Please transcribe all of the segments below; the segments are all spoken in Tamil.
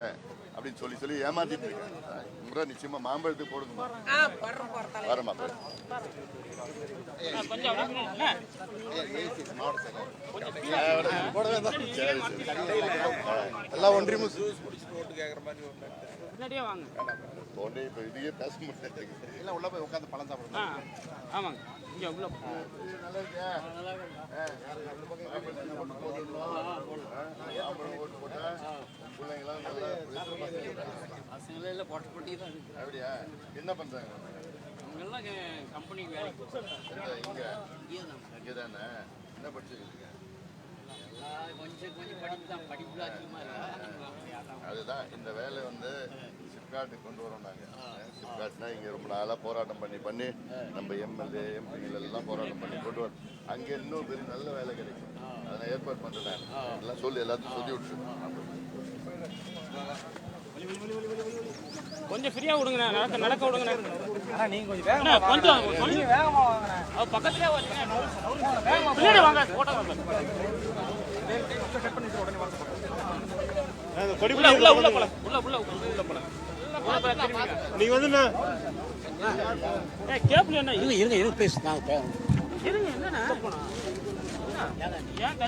அப்படின்னு சொல்லி சொல்லி ஏமாத்திட்டு இருக்கேன். முறை நிச்சயமா மாம்பழத்துக்கு போடுங்க. வரமா எல்லாம் ஒன்றியமும் தோண்டி இப்போ இதையே பேச முடியாது. எல்லாம் உள்ள போய் உட்காந்து பழம் சாப்பிடுங்க. ஆமாங்க இங்கே உள்ள நல்லா இருக்கியா? ஓட்டு போட்டா பிள்ளைங்களாம் பசங்களே போட்ட போட்டி தான் இருக்கு. அப்படியா? என்ன பண்றாங்க அவங்கெல்லாம் கம்பெனிக்கு வேலைக்கு இங்கே தானே? என்ன படிச்சிருக்கீங்க? கொஞ்சம் படிப்பு தான், படிப்பு அதிகமாக இல்லை. அதுதான் இந்த வேலை வந்து சிப்காட்டுக்கு கொண்டு வரோம் நாங்கள். சிப்காட்னா இங்கே ரொம்ப நாளாக போராட்டம் பண்ணி நம்ம எம்எல்ஏ எம்பிகள் எல்லாம் போராட்டம் பண்ணி கொண்டு வரோம். அங்கே இன்னும் பெரிய நல்ல வேலை கிடைக்கும். அதை நான் ஏற்பாடு பண்ணுறேன். எல்லாம் சொல்லி எல்லாத்தையும் சொல்லி விட்டுருக்கேன். கொஞ்சம் ஃப்ரீயா விடுங்க, நடக்க விடுங்க. நீங்க கொஞ்சம் வேகமா வாங்க. பக்கத்துலயே பின்னாடி வாங்க. போட்டோ உள்ள போலாம். நீங்க வந்து கேப்ல என்ன இருங்க பேசு இருங்க என்னன்னா ஏன்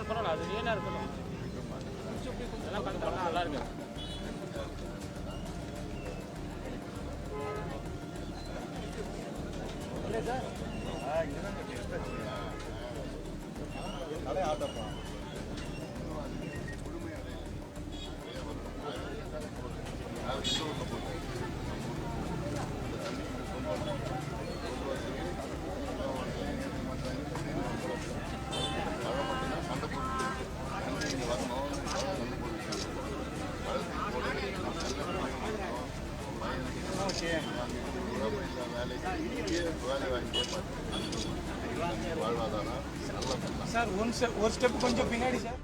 பரவாயில்ல அது ஏன்னா இருக்கணும். இதெல்லாம் பார்த்து போனா நல்லா இருக்கு. சார் ஒரு ஸ்டெப் கொஞ்சம் பின்னாடி சார்.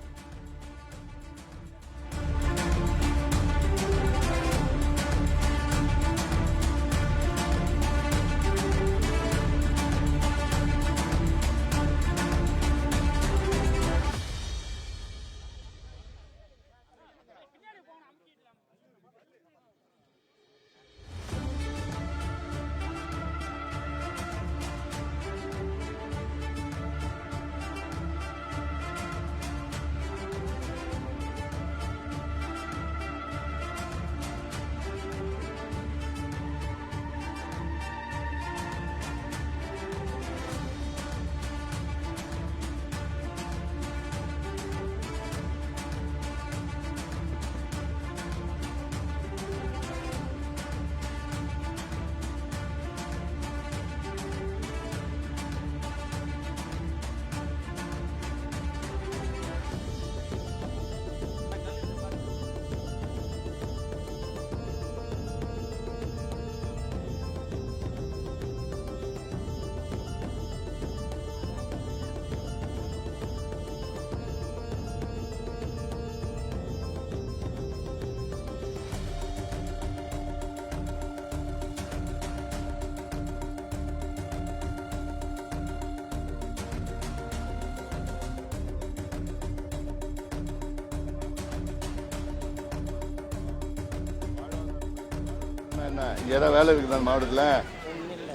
என்ன இங்கே ஏதாவது வேலை இருக்குதா மாவட்டத்தில்?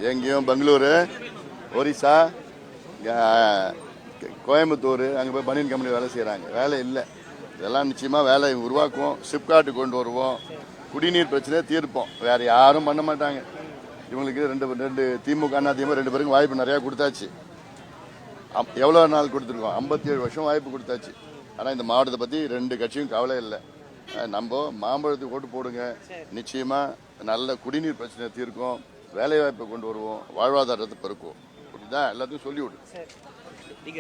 எங்கேயும் பெங்களூரு, ஒரிசா, கோயம்புத்தூர் அங்கே போய் பனியன் கம்பெனி வேலை செய்கிறாங்க. வேலை இல்லை. இதெல்லாம் நிச்சயமாக வேலை உருவாக்குவோம். சிப்காட்டு கொண்டு வருவோம். குடிநீர் பிரச்சனையை தீர்ப்போம். வேறு யாரும் பண்ண மாட்டாங்க. இவங்களுக்கு ரெண்டு திமுக அண்ணா திமுக 2 பேருக்கும் வாய்ப்பு நிறையா கொடுத்தாச்சு. எவ்வளோ நாள் கொடுத்துருக்கோம்? 57 வருஷம் வாய்ப்பு கொடுத்தாச்சு. ஆனால் இந்த மாவட்டத்தை பற்றி 2 கட்சியும் கவலை இல்லை. நம்ம மாம்பழத்துக்கு ஓட்டு போடுங்க. நிச்சயமா நல்ல குடிநீர் பிரச்சனை தீர்க்கும், வேலை வாய்ப்பை கொண்டு வருவோம், வாழ்வாதாரத்தை பெருக்குவோம். இப்படிதான் எல்லாத்தையும் சொல்லிவிடு. இப்ப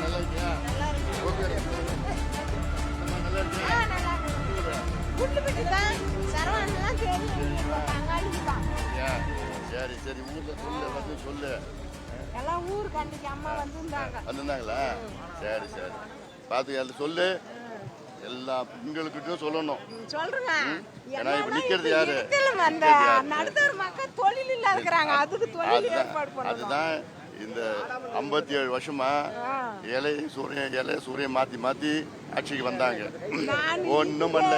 நல்லா இருக்கியா? ஓகே. நல்லா இருக்கியா? சரி சரி ஊர்ல சொல்லு வந்து சொல்லு. வந்திருந்தாங்களா? சரி சரி பார்த்து சொல்லு. எல்லா பெண்களுக்கிட்டும் சொல்லணும். ஏன்னா இப்ப நிக்கிறது யாரு? அதுதான் இந்த 57 வருஷமா இலை சூரிய மாத்தி ஆட்சிக்கு வந்தாங்க. ஒன்றும் பண்ணல.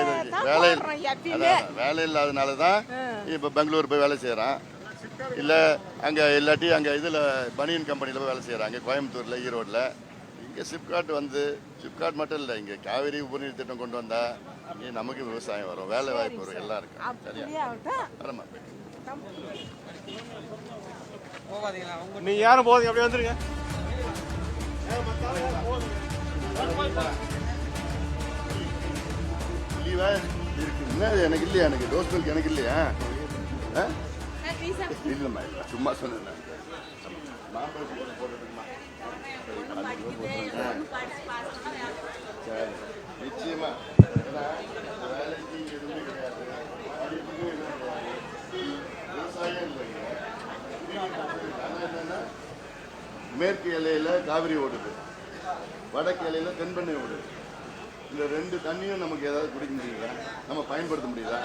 வேலை இல்லாதனாலதான் இப்ப பெங்களூர் போய் வேலை செய்யறான். இல்ல அங்க இல்லாட்டி அங்க இதுல பனியன் கம்பெனில போய் வேலை செய்யறாங்க. கோயம்புத்தூர்ல, ஈரோடுல. இங்க சிப்காட் சிப்காட் மட்டும் இல்லை, இங்க காவிரி உபநீர் திட்டம் கொண்டு வந்தா நமக்கு விவசாயம் வரும், வேலை வாய்ப்பு வரும், எல்லாம் இருக்கும். சரியா? வரமா நீ யாரும் போதீங்க அப்படியே வந்துருங்க. லீவா இருக்கு. என்ன எனக்கு இல்லையா? எனக்கு டோஸ் மில்க் எனக்கு இல்லையா? இல்லம்மா இல்லை, சும்மா சொன்னேன். சரி நிச்சயமா. வேலைக்கு எதுவுமே கிடையாது, படிப்புக்கும் எதுவும் கிடையாது, விவசாயம் இல்லைங்க. என்னன்னா மேற்கு எல்லையில காவிரி ஓடுது, வடக்கு எல்லையில தென்பெண்ணை ஓடுது. இந்த ரெண்டு தண்ணியும் நமக்கு ஏதாவது குடிக்க முடியுதா? நம்ம பயன்படுத்த முடியுதா?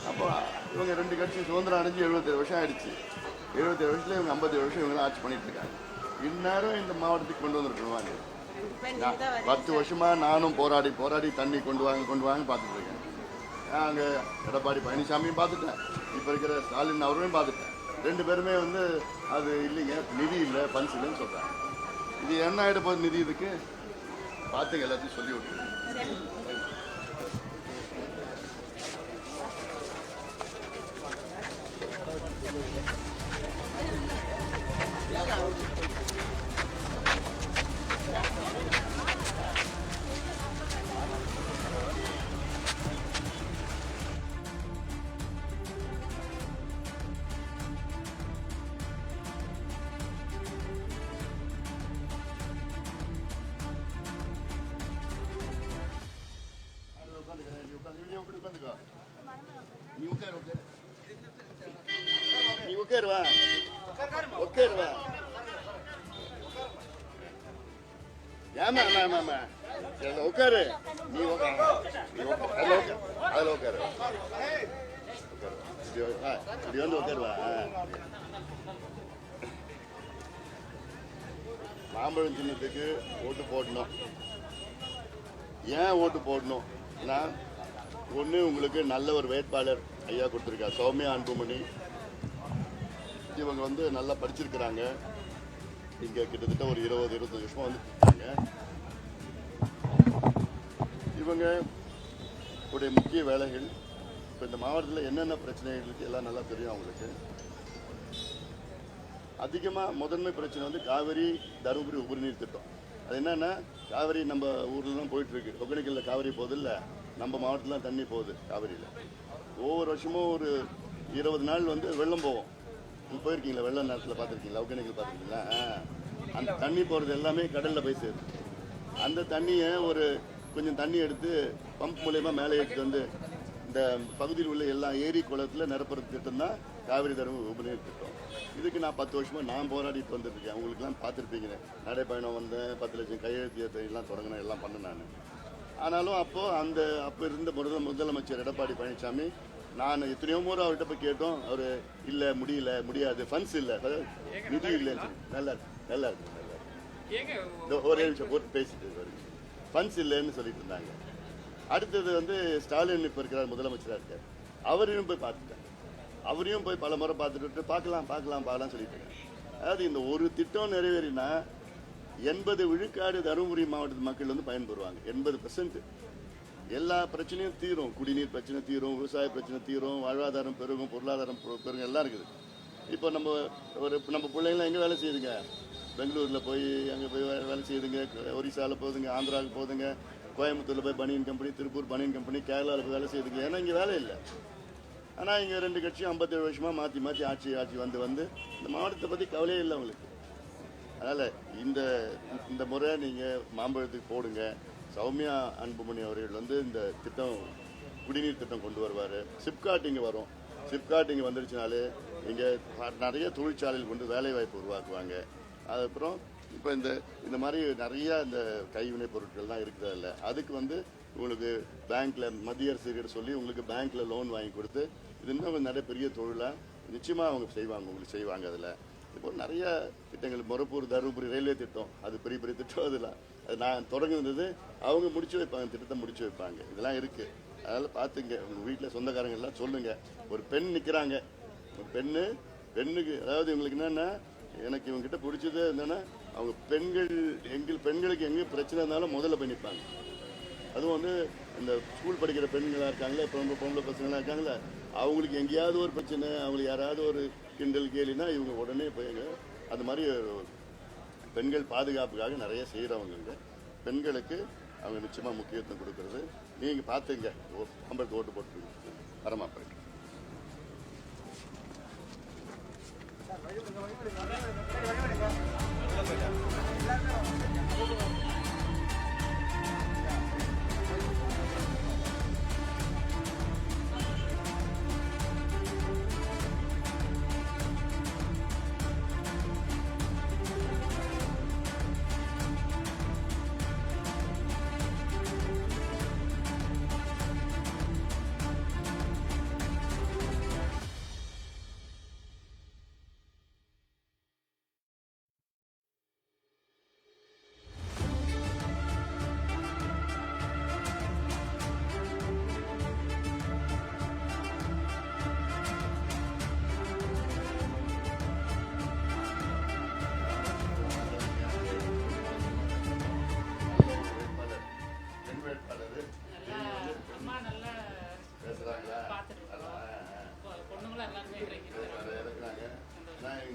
அப்போ இவங்க ரெண்டு கட்சி சுதந்திரம் அடைஞ்சு 77 வருஷம் ஆயிடுச்சு. 77 வருஷத்துல இவங்க 57 வருஷம் இவங்க ஆட்சி பண்ணிட்டு இருக்காங்க. இந்நேரம் இந்த மாவட்டத்துக்கு கொண்டு வந்துருக்குவாங்க. 10 வருஷமா நானும் போராடி தண்ணி கொண்டு வாங்க பார்த்துட்டு இருக்கேன். அங்கே எடப்பாடி பழனிசாமியும் பார்த்துட்டேன், இப்போ இருக்கிற ஸ்டாலின் அவரையும் பார்த்துட்டேன். ரெண்டு பேருமே அது இல்லைங்க, நிதி இல்லை, பன்ஸ் இல்லைன்னு சொல்கிறாங்க. இது என்ன ஆகிட போகுது நிதி? இதுக்கு பார்த்துங்க, எல்லாத்தையும் சொல்லி விட்டுருங்க. நீ உட்காருவா. ஏமா உட்காரு. நீ அதுல உட்காரு. இப்படி வந்து உட்காருவா. மாம்பழம் சின்னத்துக்கு ஓட்டு போடணும். ஏன் ஓட்டு போடணும்? நான் ஒன்று, உங்களுக்கு நல்ல ஒரு வேட்பாளர் ஐயா கொடுத்துருக்கா, சௌமியா அன்புமணி. இவங்க நல்லா படிச்சிருக்கிறாங்க. இங்கே கிட்டத்தட்ட ஒரு 20-25 வருஷமா வந்துருக்காங்க. இவங்க உடைய முக்கிய வேலைகள் இப்போ இந்த மாவட்டத்தில் என்னென்ன பிரச்சனைகள் இருக்குது எல்லாம் நல்லா தெரியும் அவங்களுக்கு. அதிகமாக முதன்மை பிரச்சனை வந்து காவிரி தருமபுரி உபரிநீர் திட்டம். அது என்னென்னா காவிரி நம்ம ஊரில் தான் போயிட்டுருக்கு. ஒகேனக்கல்ல காவிரி போகுது இல்லை, நம்ம மாவட்டத்தில் தான் தண்ணி போகுது காவிரியில். ஒவ்வொரு வருஷமும் ஒரு 20 நாள் வந்து வெள்ளம் போவோம். நீங்கள் போயிருக்கீங்களா? வெள்ள நேரத்தில் பார்த்துருக்கீங்களா? ஒகேனக்கல் பார்த்துருக்கீங்களா? அந்த தண்ணி போகிறது எல்லாமே கடலில் போய் சேரும். அந்த தண்ணியை கொஞ்சம் தண்ணி எடுத்து பம்ப் மூலயமா மேலே எடுத்து வந்து இந்த பகுதியில் உள்ள எல்லா ஏரி குளத்தில் நிரப்புறது திட்டம் தான் காவிரி தருமபுரி உபரிநீர் திட்டம். இதுக்கு நான் 10 வருஷமாக நான் போராடிட்டு வந்துட்டுருக்கேன். உங்களுக்குலாம் பார்த்துருப்பீங்க, நடைப்பயணம் வந்தேன், 10 லட்சம் கையெழுத்து எல்லாம் தொடங்கினேன், எல்லாம் பண்ணேன் நான். ஆனாலும் அப்போ இருந்த முதலமைச்சர் எடப்பாடி பழனிசாமி, நான் எத்தனையோ முறை அவர்கிட்ட போய் கேட்டோம். அவர் இல்லை, முடியாது, ஃபண்ட்ஸ் இல்லை, நிதி இல்லைன்னு சொல்லி. நல்லா இருக்கு ஒரே நிமிஷம் போட்டு பேசிட்டு ஃபண்ட்ஸ் இல்லைன்னு சொல்லிட்டு இருந்தாங்க. அடுத்தது வந்து ஸ்டாலின் இப்போ இருக்கிறார், முதலமைச்சராக இருக்கார். அவரையும் போய் பார்த்துட்டேன். அவரையும் போய் பல முறை பார்த்துட்டு பார்க்கலாம் சொல்லிட்டு இருக்கேன். அதாவது இந்த ஒரு திட்டம் நிறைவேறினா 80 விழுக்காடு தருமபுரி மாவட்டத்து மக்கள் வந்து பயன்பெறுவாங்க. 80% எல்லா பிரச்சனையும் தீரும். குடிநீர் பிரச்சனை தீரும், விவசாய பிரச்சனை தீரும், வாழ்வாதாரம் பெருகும், பொருளாதாரம் பெருகும், எல்லாம் இருக்குது. இப்போ நம்ம பிள்ளைங்களாம் எங்கே வேலை செய்யுதுங்க? பெங்களூரில் போய் அங்கே போய் வேலை செய்யுதுங்க, ஒரிசாவில் போகுதுங்க, ஆந்திராவுக்கு போகுதுங்க, கோயம்புத்தூரில் போய் பனியன் கம்பெனி, திருப்பூர் பனியன் கம்பெனி, கேரளாவில் போய் வேலை செய்யுதுங்க. ஏன்னா இங்கே வேலை இல்லை. ஆனால் இங்கே 2 கட்சியும் 57 வருஷமாக மாற்றி ஆட்சி வந்து இந்த மாவட்டத்தை பற்றி கவலையே இல்லை அவங்களுக்கு. அதனால் இந்த முறை நீங்கள் மாம்பழத்துக்கு போடுங்க. சௌமியா அன்புமணி அவர்கள் வந்து இந்த திட்டம், குடிநீர் திட்டம் கொண்டு வருவார். சிப்காட் இங்கே வரும். சிப்காட் இங்கே வந்துடுச்சுனாலே இங்கே நிறைய தொழிற்சாலைகள் கொண்டு வேலைவாய்ப்பு உருவாக்குவாங்க. அதுக்கப்புறம் இப்போ இந்த மாதிரி நிறைய இந்த கைவினை பொருட்கள்லாம் இருக்கிறதில்ல, அதுக்கு வந்து உங்களுக்கு பேங்க்கில் மத்திய அரசு கிட்ட சொல்லி உங்களுக்கு பேங்க்கில் லோன் வாங்கி கொடுத்து இது இன்னும் நிறைய பெரிய தொழிலாக நிச்சயமாக அவங்க உங்களுக்கு செய்வாங்க. அதில் இப்போ நிறைய திட்டங்கள், மொரப்பூர் தருமபுரி ரயில்வே திட்டம், அது பெரிய திட்டம். அது நான் தொடங்குனது, அவங்க முடிச்சு வைப்பாங்க, திட்டத்தை முடிச்சு வைப்பாங்க. இதெல்லாம் இருக்குது. அதனால் பார்த்துங்க, உங்கள் வீட்டில் சொந்தக்காரங்கெல்லாம் சொல்லுங்கள். ஒரு பெண் நிற்கிறாங்க, ஒரு பெண்ணுக்கு அதாவது இவங்களுக்கு என்னென்னா, எனக்கு இவங்ககிட்ட பிடிச்சது என்னென்னா, அவங்க பெண்களுக்கு எங்கே பிரச்சனை இருந்தாலும் முதல்ல போய் நிற்பாங்க. அதுவும் வந்து இந்த ஸ்கூல் படிக்கிற பெண்களாக இருக்காங்களே, பொம்பளை பசங்களாக இருக்காங்களே, அவங்களுக்கு எங்கேயாவது ஒரு பிரச்சனை, அவங்களுக்கு யாராவது ஒரு கிண்டல் கேலினா இவங்க உடனே போய்ங்க. அது மாதிரி பெண்கள் பாதுகாப்புக்காக நிறைய செய்கிறவங்க. பெண்களுக்கு அவங்க நிச்சயமாக முக்கியத்துவம் கொடுக்கறது. நீங்கள் பார்த்துங்க, ஐம்பது ஓட்டு போட்டு வரமா போயிட்டு.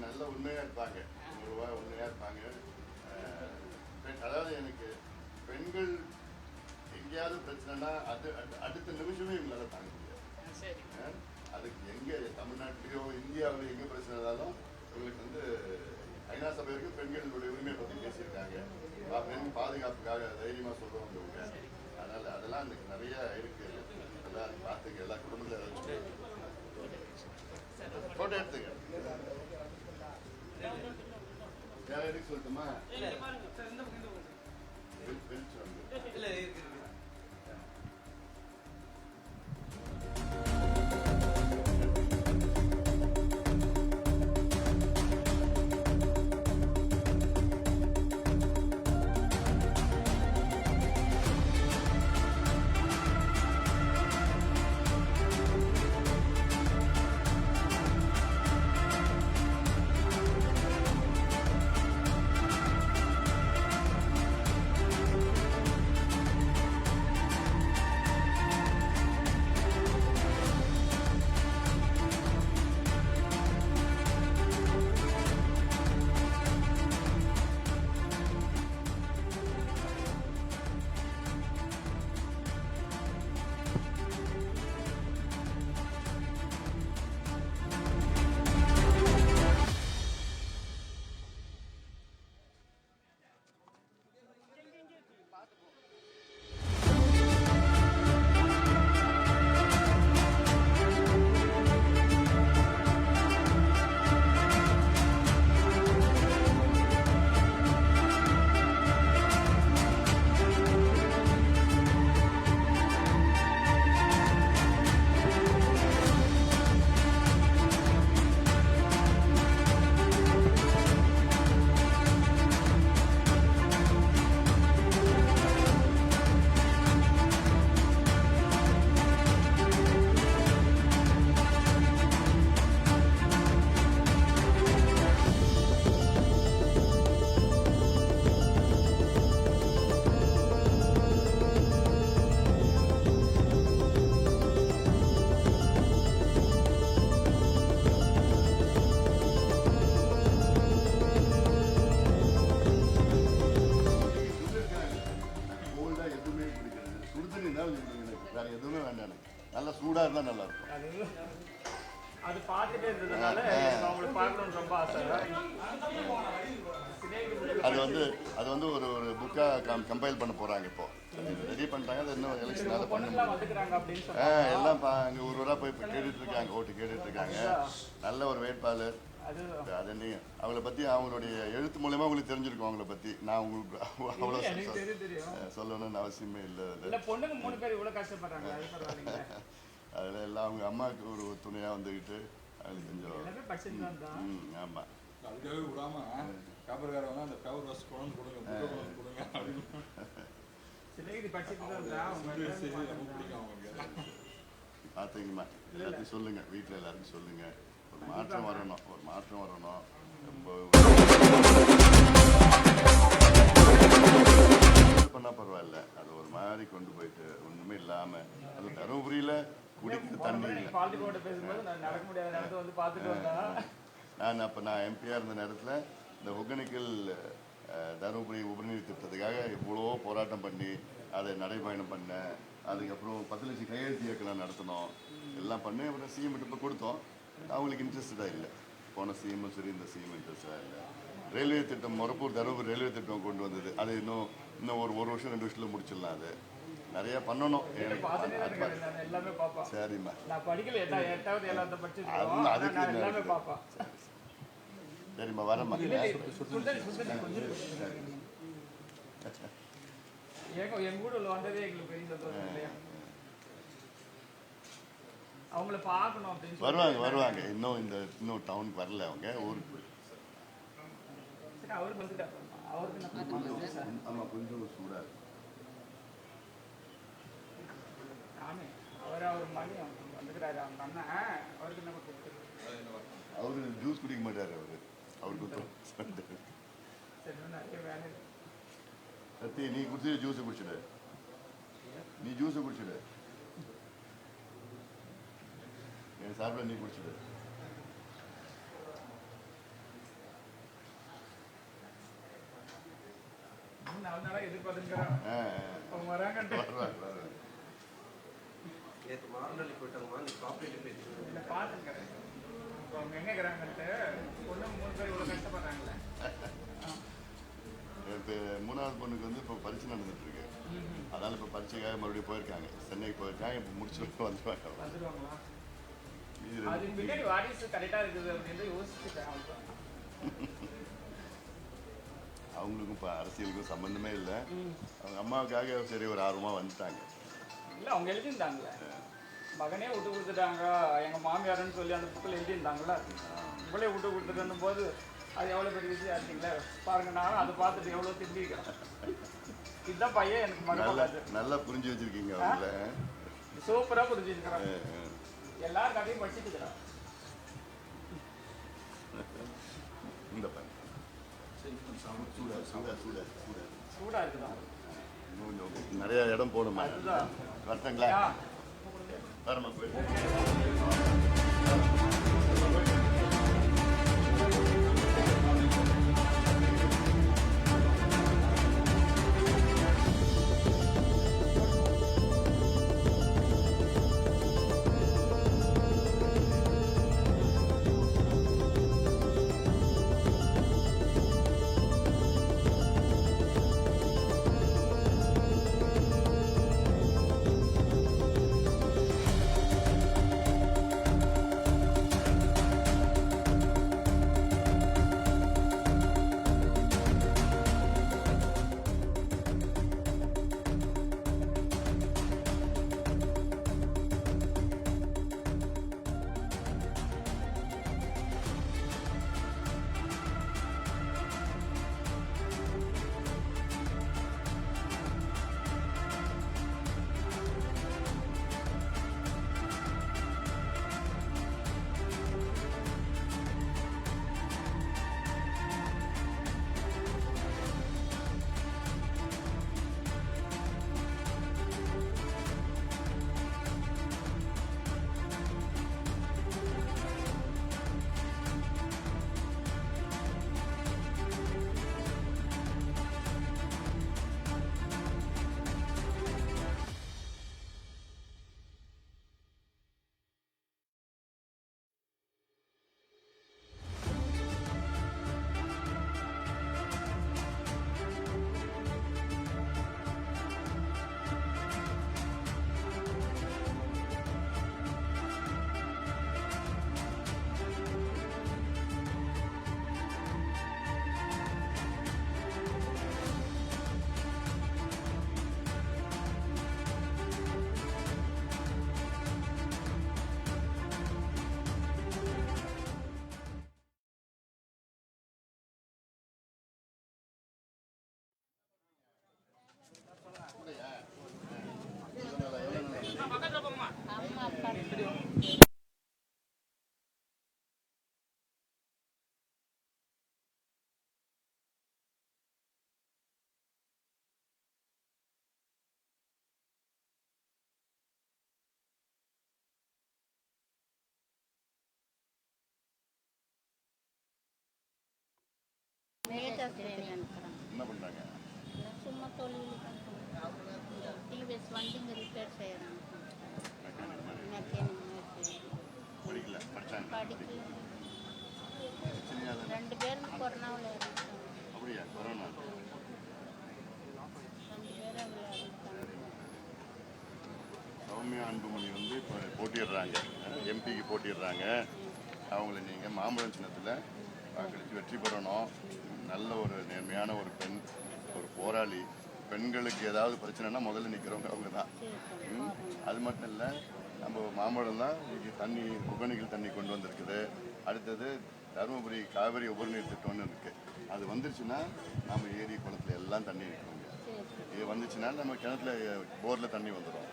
நல்ல உண்மையாக இருப்பாங்க, உண்மையாக இருப்பாங்க. அதாவது எனக்கு பெண்கள் எங்கேயாவது பிரச்சனைனா அடுத்த நிமிஷமே இவங்களால தாங்க முடியாது. அதுக்கு எங்கே தமிழ்நாட்டிலேயோ இந்தியாவிலேயோ எங்கே பிரச்சனை இருந்தாலும் இவங்களுக்கு வந்து ஐநா சபை வரைக்கும் பெண்களுடைய உரிமையை பற்றி பேசியிருக்காங்க. பெண் பாதுகாப்புக்காக தைரியமாக சொல்கிறவங்க இவங்க. அதனால் அதெல்லாம் எனக்கு நிறைய இருக்குது. எல்லாம் பார்த்துக்க, எல்லா குடும்பத்தில் ஃபோட்டோ எடுத்துக்க. வேற எடுக்க சொல்லட்டுமா? வெளிச்சு தான் நல்லா இருக்கும். அது பார்த்துட்டே இருந்ததுனால எனக்கு அவங்களை பார்க்கணும்னு ரொம்ப ஆசை. அது வந்து ஒரு புக்கா கம்பைல் பண்ண போறாங்க. இப்போ ரெடி பண்ணிட்டாங்க. அது இன்னும் எலெக்ஷனால பண்ண முடியும். வந்துக்கிறாங்க அப்படின்னு சொல்லி எல்லாம் அங்கே ஊரா போய் கேட்டுட்டு இருக்காங்க, ஓட்டு கேட்டுட்டு இருக்காங்க. நல்ல ஒரு வேட்பாளர். அது நீங்க அவங்கள பத்தி அவங்களுடைய எழுத்து மூலமா உங்களுக்கு தெரிஞ்சிருக்கும். அவங்கள பத்தி நான் உங்களுக்கு அவ்வளோ சொல்லணும்னு அவசியமே இல்லை. பொண்ணுங்க 3 பேர் இவ்வளவு கஷ்டப்படுறாங்க. அதில் எல்லாம் அவங்க அம்மாவுக்கு ஒரு துணையாக வந்துக்கிட்டு அது கொஞ்சம் ஆமாம். அதுக்காகவே விடாம பேப்பர்காரவங்க அந்த பேப்பர் வாஷ் குழந்தை கொடுங்க கொடுங்க அப்படின்னு பார்த்தீங்கம்மா, எல்லாத்தையும் சொல்லுங்க, வீட்டில் எல்லாருக்கும் சொல்லுங்க. ஒரு மாற்றம் வரணும், ஒரு மாற்றம் வரணும். ரொம்ப பண்ணா பரவாயில்ல. அது ஒரு மாதிரி கொண்டு போயிட்டு ஒன்றுமே இல்லாமல் அது தருமபுரியில் குடிக்கிற தண்ணி இல்லை. நான் எம்பியாக இருந்த நேரத்தில் இந்த ஒகேனக்கல் தருமபுரி உபரிநீர் திட்டத்துக்காக இவ்வளோ போராட்டம் பண்ணி அதை நடைபயணம் பண்ணேன். அதுக்கப்புறம் 10 லட்சம் கையெழுத்து இயக்கம் நடத்தினோம். எல்லாம் பண்ணி அப்புறம் சிஎம் இப்போ கொடுத்தோம். அவங்களுக்கு இன்ட்ரெஸ்டடாக இல்லை. போன சிஎம்மும் சரி, இந்த சிஎம் இன்ட்ரெஸ்டாக இல்லை. ரயில்வே திட்டம் மொரப்பூர் தருமபுரி ரயில்வே திட்டம் கொண்டு வந்தது. அது இன்னும் ஒரு வருஷம் 2 வருஷத்தில் முடிச்சிடலாம். அது நிறைய பண்ணணும். சரிம்மா, அதுக்கு சரிம்மா, வரம்மா. எங்க ஊர்ல வந்ததே எங்களுக்கு பெரிய சந்தோஷம் இல்லையா? அவங்கள பார்க்கணும் அப்படின்னு வருவாங்க. இன்னும் டவுனுக்கு வரல. அவங்க ஊருக்கு அவருக்கு வந்துட்டாரு. அவருக்கு ஆமா, கொஞ்சம் சூடா இருக்கு. அவர் மணி வந்துக்கிறாரு. அவங்க அண்ணன் அவருக்கு நம்ம கொடுத்துரு. அவரு ஜூஸ் குடிக்க மாட்டாரு. அவருக்கு சத்தி, நீ குடிச்சு ஜூஸை குடிச்சிடு. நீ ஜூஸை குடிச்சிடு. என் சார்பில் நீ குடிச்சிடு. எதிர்பார்த்துக்கிறான் அவங்க வராங்கன்ட்டு. பார்த்துக்கிறேன் அவங்க எங்க இருக்கிறாங்கன்ட்டு. பொண்ணு 3 பேர் இவ்வளோ கஷ்டப்படுறாங்களே. இப்போ 3வது பொண்ணுக்கு வந்து இப்போ பரீட்சை நடந்துட்டு இருக்கு. அதனால இப்போ பரீட்சைக்காக மறுபடியும் போயிருக்காங்க. சென்னைக்கு போயிருக்காங்க. இப்போ முடிச்சுட்டு வந்துருவாங்களா? அது பின்னாடி வாரிசு கரெக்டாக இருக்குது அப்படின்னு யோசிச்சுட்டேன். அவங்களுக்கும் இப்போ அரசியலுக்கும் சம்மந்தமே இல்லை. அவங்க அம்மாவுக்காக சரி ஒரு ஆர்வமாக வந்துட்டாங்க. இல்லை, அவங்க எழுதியிருந்தாங்களே, மகனே விட்டு கொடுத்துட்டாங்க எங்கள் மாமியாருன்னு சொல்லி அந்த புக்கில் எழுதியிருந்தாங்களே, இவளே விட்டு கொடுத்துட்டு போது அது எவ்வளோ பெரிய விஷயம் ஆச்சுங்களே பாருங்க. நானும் அதை பார்த்துட்டு எவ்வளோ திரும்பிக்கிறேன். இதுதான் பையன் எனக்கு மகன். நல்லா புரிஞ்சு வச்சிருக்கீங்க. அவங்கள சூப்பராக புரிஞ்சு வச்சுக்கிறாங்க. எல்லாரும் கதையும் படிச்சுட்டுக்கிறான். இந்த பையன் சூடாக இருக்குதா? நிறைய இடம் போகணுமா? வரட்டுங்களா? வரமா போய் பேராசிரியர் அனுப்புகிறாங்க. என்ன பண்ணுறாங்க? சும்மா தொழிலுக்கு டிவிஎஸ் வண்டிங்க ரிப்பேர் செய்கிறாங்க. மெக்கானிக் படிக்கல, படித்தாங்க. படிக்க 2 பேரும் கொரோனாவில் இருந்தாங்க. அப்படியா? கொரோனா 2 பேரும் அதில் இருந்தாங்க. சௌமியா அன்புமணி வந்து இப்போ போட்டிடுறாங்க, எம்பிக்கு போட்டிடுறாங்க. அவங்கள நீங்கள் மாம்பழம் சின்னத்தில் வாக்களித்து வெற்றி பெறணும். நல்ல ஒரு நேர்மையான ஒரு பெண், ஒரு போராளி. பெண்களுக்கு ஏதாவது பிரச்சனைனா முதல்ல நிற்கிறவங்க அவங்க தான். அது மட்டும் இல்லை, நம்ம மாம்பழம் தான் இன்றைக்கி தண்ணி ஒகேனக்கல் தண்ணி கொண்டு வந்திருக்குது. அடுத்தது தருமபுரி காவிரி உபரிநீர் திட்டம்னு இருக்குது. அது வந்துருச்சுன்னா நம்ம ஏரி குளத்தில் எல்லாம் தண்ணி நிற்குங்க. இது வந்துச்சுன்னா நம்ம கிணத்துல போரில் தண்ணி வந்துடும்.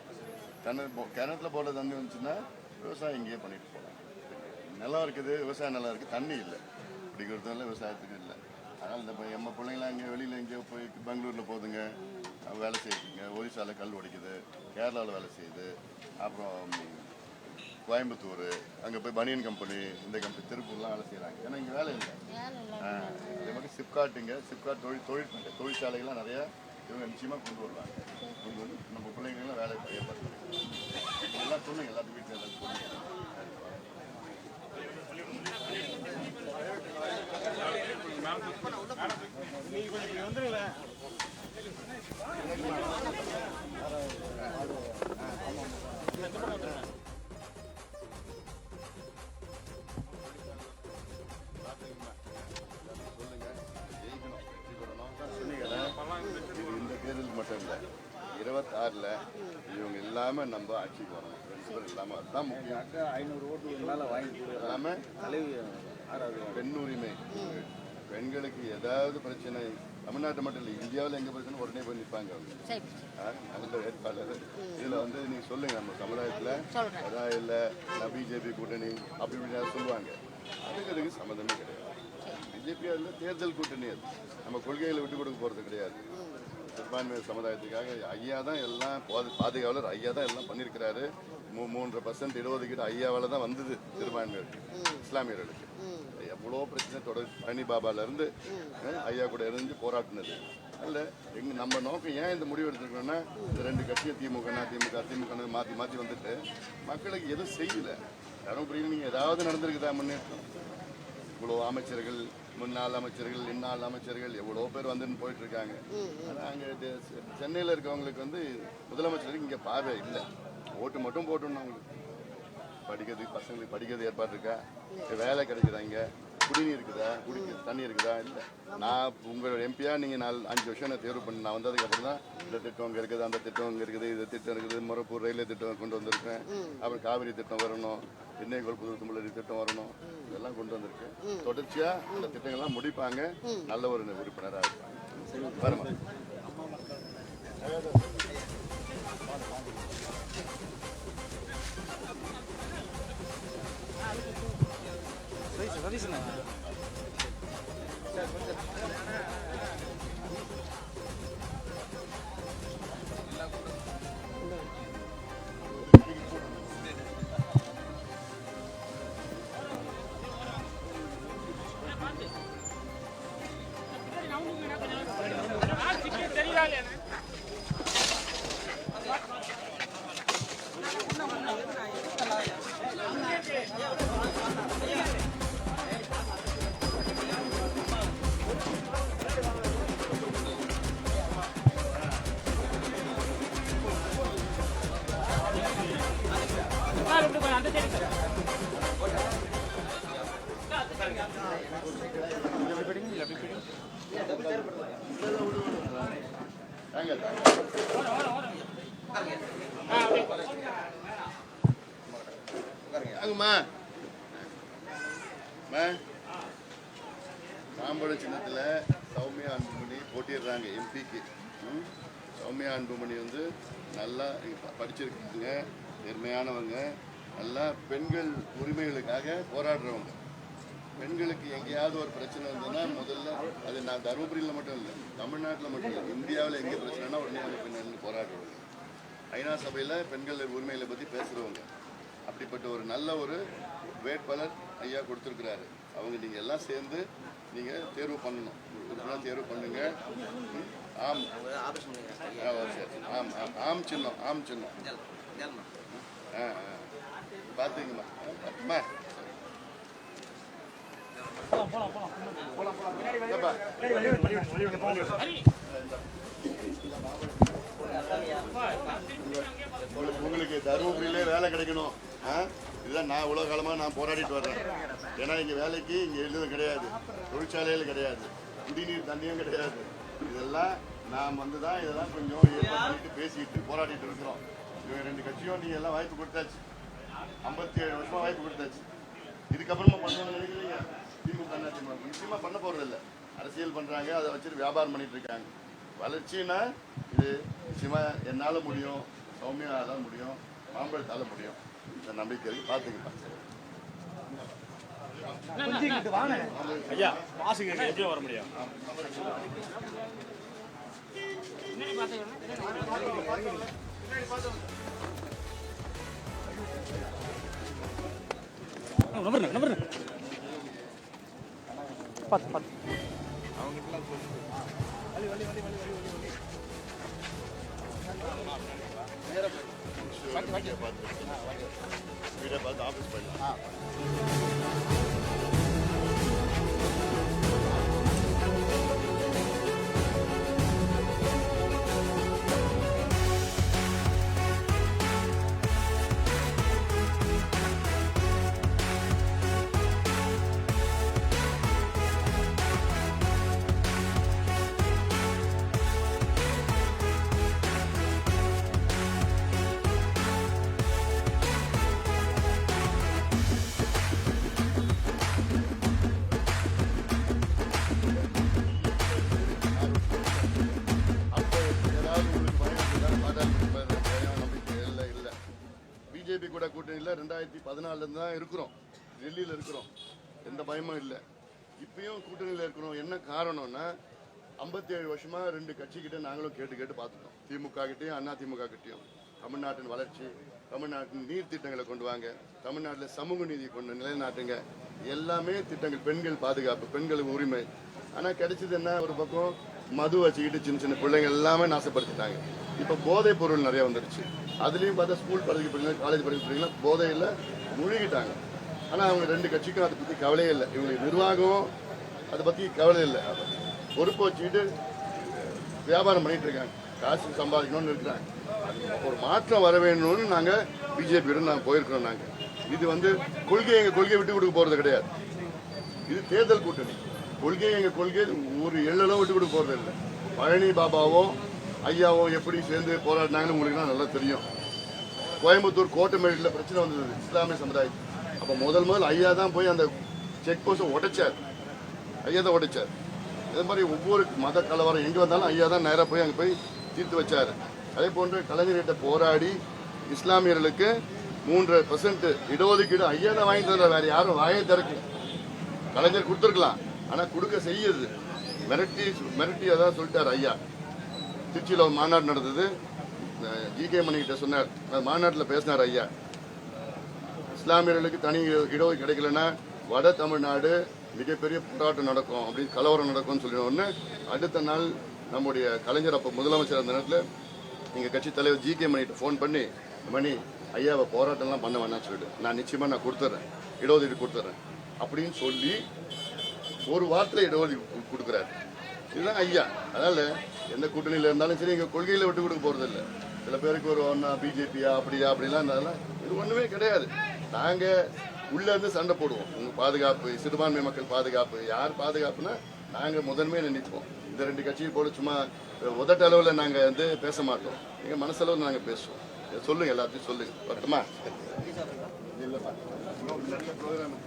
கிணத்துல போரில் தண்ணி வந்துச்சுன்னா விவசாயம் இங்கேயே பண்ணிட்டு போகலாம். நிலம் இருக்குது, விவசாய நிலம் இருக்குது, தண்ணி இல்லை. பிடிக்கிறதுனால விவசாயத்துக்கு இல்லை. அதனால் இந்த நம்ம பிள்ளைங்களாம் இங்கே வெளியில் எங்கேயோ போய் பெங்களூரில் போகுதுங்க, வேலை செய்யுதுங்க. ஒரிசாவில் கல் உடைக்குது, கேரளாவில் வேலை செய்யுது, அப்புறம் கோயம்புத்தூர் அங்கே போய் பனியன் கம்பெனி, இந்த கம்பெனி திருப்பூர்லாம் வேலை செய்கிறாங்க. ஏன்னா இங்கே வேலை இல்லை. அதே மாதிரி சிப்காட் தொழிற்சாலைகள்லாம் நிறையா இவங்க நிச்சயமாக கொண்டு வருவாங்க. கொண்டு வந்து நம்ம பிள்ளைங்களாம் வேலை ஏற்படுத்துறாங்க. எல்லாம் சொல்லுங்க, எல்லாத்துக்கும் வீட்டில் எல்லாம் சொல்லுங்க. நீங்க கொஞ்சம் இப்படி வந்துருங்களேன். இந்த தேர்தல் மட்டும் இல்லை, 26ல் இவங்க இல்லாமல் நம்ம ஆட்சிக்கு வரணும். 2 பேர் இல்லாமல் அதுதான் முக்கியம். 500 ஓட்டு மேலே வாங்கி இல்லாமல் பெண் உரிமை, பெண்களுக்கு ஏதாவது பிரச்சனை தமிழ்நாட்டை மட்டும் இல்லை, இந்தியாவில் எங்கே பிரச்சனை உடனே போய் நிற்பாங்க அவங்க. நல்ல வேட்பாளர். இதில் வந்து நீங்கள் சொல்லுங்கள், நம்ம சமுதாயத்தில் அதான் இல்லை, நான் பிஜேபி கூட்டணி அப்படி இப்படி சொல்லுவாங்க. அதுக்கு சம்மந்தமே கிடையாது. பிஜேபி அதில் தேர்தல் கூட்டணி, அது நம்ம கொள்கைகளை விட்டு கொடுக்க போகிறது கிடையாது. சிறுபான்மையர் சமுதாயத்துக்காக ஐயா தான் எல்லாம் பாதுகாவலர், ஐயா தான் எல்லாம் பண்ணியிருக்கிறாரு. 3% இடஒதுக்கீடு ஐயாவால் தான் வந்தது சிறுபான்மையருக்கு, இஸ்லாமியர்களுக்கு. எவ்வளோ பிரச்சனை பழனி பாபாலேருந்து ஐயா கூட இருந்து போராட்டினது. அதில் நம்ம நோக்கம் ஏன் இந்த முடிவு எடுத்துருக்கோம்னா, இந்த 2 கட்சியும் திமுக மாற்றி வந்துட்டு மக்களுக்கு எதுவும் செய்யலை. தருமபுரியில் நீங்கள் ஏதாவது நடந்திருக்குதா முன்னேற்றம்? இவ்வளோ அமைச்சர்கள், முன்னாள் அமைச்சர்கள், இந்நாள் அமைச்சர்கள் எவ்வளோ பேர் வந்துன்னு போயிட்டுருக்காங்க. ஆனால் அங்கே சென்னையில் இருக்கவங்களுக்கு வந்து முதலமைச்சருக்கு இங்கே பார்வை இல்லை. ஓட்டு மட்டும் போட்டோம்னா அவங்களுக்கு படிக்கிறதுக்கு, பசங்களுக்கு படிக்கிறது ஏற்பாடு இருக்கா? வேலை கிடைக்குதா? இங்கே குடிநீர் இருக்குதா? குடிக்க தண்ணி இருக்குதா? இல்லை. நான் உங்களோட எம்பியாக நீங்கள் 4-5 வருஷம் நான் தேர்வு பண்ணி நான் வந்ததுக்கப்புறம் தான் இந்த திட்டம் இங்கே இருக்குது, அந்த திட்டம் இங்கே இருக்குது, இது திட்டம் இருக்குது, மொரப்பூர் ரயில்வே திட்டம் கொண்டு வந்திருக்கேன். அப்புறம் காவிரி திட்டம் வரணும், சென்னைகோள் புதுத்தும்பள்ளி திட்டம் வரணும், இதெல்லாம் கொண்டு வந்திருக்கேன். தொடர்ச்சியாக இந்த திட்டங்கள்லாம் முடிப்பாங்க. நல்ல ஒரு உறுப்பினராக இருப்பாங்க. வருமா சதீஷண்ணா மாம்பழ சின்னத்தில் சௌமியா அன்புமணி போட்டிடுறாங்க எம்பிக்கு. சௌமியா அன்புமணி வந்து நல்லா படிச்சிருக்காங்க, நேர்மையானவங்க, நல்லா பெண்கள் உரிமைகளுக்காக போராடுறவங்க. பெண்களுக்கு எங்கேயாவது ஒரு பிரச்சனை இருந்ததுன்னா முதல்ல அது நான் தருமபுரியில் மட்டும் இல்லை, தமிழ்நாட்டில் மட்டும் இல்லை, இந்தியாவில் எங்கே பிரச்சனைனா உடனே அவங்க பெண்கள் போராடுறவங்க. ஐநா சபையில் பெண்கள் உரிமைகளை பற்றி பேசுகிறவங்க. அப்படிப்பட்ட ஒரு நல்ல ஒரு வேட்பாளர் ஐயா கொடுத்துருக்கிறாரு. அவங்க நீங்கள் எல்லாம் சேர்ந்து நீங்கள் தேர்வு பண்ணணும், உறுப்பினர் தேர்வு பண்ணுங்க. ஆம் சரி, ஆம் ஆம் ஆம் சின்னம், ஆம் சின்னம். பார்த்துங்கம்மா, பார்த்துமா. உங்களுக்கு தருமபுரியிலே வேலை கிடைக்கணும். இதுதான் நான் இவ்வளோ காலமாக நான் போராடிட்டு வர்றேன். ஏன்னா இங்கே வேலைக்கு இங்கே எதுவும் கிடையாது, தொழிற்சாலையில் கிடையாது, குடிநீர் தண்ணியும் கிடையாது. இதெல்லாம் நாம் வந்து தான் இதெல்லாம் கொஞ்சம் ஏற்பாடு பண்ணிட்டு பேசிட்டு போராடிட்டு இருக்கிறோம். இவங்க 2 கட்சியும் நீங்கள் எல்லாம் வாய்ப்பு கொடுத்தாச்சு, 57 வருஷமாக வாய்ப்பு கொடுத்தாச்சு. இதுக்கப்புறமா பண்ணணும்னு நினைக்கிறீங்க? திமுக நிச்சயமாக பண்ண போகிறதில்ல. அரசியல் பண்ணுறாங்க, அதை வச்சுட்டு வியாபாரம் பண்ணிட்டு இருக்காங்க. வளர்ச்சின்னா இது நிச்சயமாக என்னால் முடியும், சௌமியாவால் முடியும், மாம்பழத்தால் முடியும். இந்த நம்பிக்கை இருக்கு. பார்த்துக்கிட்டா ஐயா பாசுங்க எப்படி வர முடியும்? வீடை பார்த்து ஆஃபீஸ் பண்ணலாம். பிஜேபி கூட கூட்டணியில் 2014 தான் இருக்கிறோம், டெல்லியில் இருக்கிறோம், எந்த பயமும் இல்லை. இப்பயும் கூட்டணியில் இருக்கிறோம். என்ன காரணம்னா 57 வருஷமா 2 கட்சிக்கிட்ட நாங்களும் கேட்டு பார்த்துட்டோம். திமுக கிட்டையும் அண்ணா திமுக கிட்டையும் தமிழ்நாட்டின் வளர்ச்சி, தமிழ்நாட்டின் நீர் திட்டங்களை கொண்டு வாங்க, தமிழ்நாட்டில் சமூக நீதி கொண்டு நிலைநாட்டுங்க, எல்லாமே திட்டங்கள், பெண்கள் பாதுகாப்பு, பெண்களுக்கு உரிமை. ஆனால் கிடைச்சது என்ன? ஒரு பக்கம் மது வச்சுக்கிட்டு சின்ன பிள்ளைங்க எல்லாமே நாசப்படுத்திட்டாங்க. இப்போ போதைப் பொருள் நிறைய வந்துடுச்சு. அதுலேயும் பார்த்தா ஸ்கூல் படிக்க பிள்ளைங்க, காலேஜ் படிக்க பிள்ளைங்களா போதையில் முழுகிட்டாங்க. ஆனால் அவங்க 2 கட்சிக்கும் அதை பற்றி கவலையே இல்லை. இவங்களுக்கு நிர்வாகம் அதை பற்றி கவலை இல்லை. பொறுப்பு வச்சுக்கிட்டு வியாபாரம் பண்ணிட்டு இருக்காங்க, காசு சம்பாதிக்கணும்னு இருக்கிறாங்க. ஒரு மாற்றம் வர வேணும்னு நாங்கள் பிஜேபியோட நாங்கள் போயிருக்கிறோம். நாங்கள் இது வந்து எங்கள் கொள்கையை விட்டு கொடுக்க போகிறது கிடையாது. இது தேர்தல் கூட்டணி. எங்கள் கொள்கை ஒரு எள்ளளவு விட்டு கொடுக்க போகிறது இல்லை. பழனி பாபாவும் ஐயாவும் எப்படி சேர்ந்து போராடினாங்கன்னு உங்களுக்கு நல்லா தெரியும். கோயம்புத்தூர் கோட்டமேட்டில் பிரச்சனை வந்தது இஸ்லாமிய சமுதாயம். அப்போ முதல் ஐயா தான் போய் அந்த செக் போஸ்ட்டை உடைச்சார். ஐயா தான் உடைச்சார். இதே மாதிரி ஒவ்வொரு மத கலவரம் எங்கே வந்தாலும் ஐயா தான் நேராக போய் அங்கே போய் தீர்த்து வச்சார். அதே போன்று கலைஞர்கிட்ட போராடி இஸ்லாமியர்களுக்கு 3% இடஒதுக்கீடு ஐயா தான் வாங்கி தந்தார். வேறு யாரும் வாயை திறக்கல. கலைஞர் கொடுத்துருக்கலாம், ஆனால் கொடுக்க செய்யுது மிரட்டி அதான் சொல்லிட்டார் ஐயா. திருச்சியில் ஒரு மாநாடு நடந்தது, ஜிகே மணிகிட்ட சொன்னார். மாநாட்டில் பேசினார் ஐயா, இஸ்லாமியர்களுக்கு தனி இடஒதுக்கீடு கிடைக்கலன்னா வட தமிழ்நாடு மிகப்பெரிய போராட்டம் நடக்கும், அப்படி கலவரம் நடக்கும்னு சொல்லினோடனே அடுத்த நாள் நம்முடைய கலைஞர் அப்போ முதலமைச்சர் அந்த நேரத்தில் எங்கள் கட்சி தலைவர் ஜிகே மணிகிட்ட ஃபோன் பண்ணி, மணி ஐயாவை போராட்டம்லாம் பண்ண வேணாம்னு சொல்லிட்டு நான் நிச்சயமாக நான் கொடுத்துட்றேன், இடஒதுக்கீடு கொடுத்துட்றேன் அப்படின்னு சொல்லி ஒரு வாரத்தில் இடஒதுக்கீடு கொடுக்குறாரு. இதுதான் ஐயா. அதனால் எந்த கூட்டணியில் இருந்தாலும் சரி எங்கள் கொள்கையில் விட்டு கொடுக்க போகிறது இல்லை. சில பேருக்கு ஒரு ஒன்றா பிஜேபியா அப்படிலாம் இருந்தாலும் இது ஒன்றுமே கிடையாது. நாங்கள் உள்ளேருந்து சண்டை போடுவோம். உங்கள் பாதுகாப்பு, சிறுபான்மை மக்கள் பாதுகாப்பு, யார் பாதுகாப்புனா நாங்கள் முதன்மையாக நினைப்போம். இந்த 2 கட்சியை போல சும்மா உதட்ட அளவில் நாங்கள் வந்து பேச மாட்டோம். எங்கள் மனசளவில் நாங்கள் பேசுவோம். சொல்லுங்கள், எல்லாத்தையும் சொல்லுங்கள். வரட்டுமா? இல்லைப்பா, நல்ல ப்ரோக்ராம்.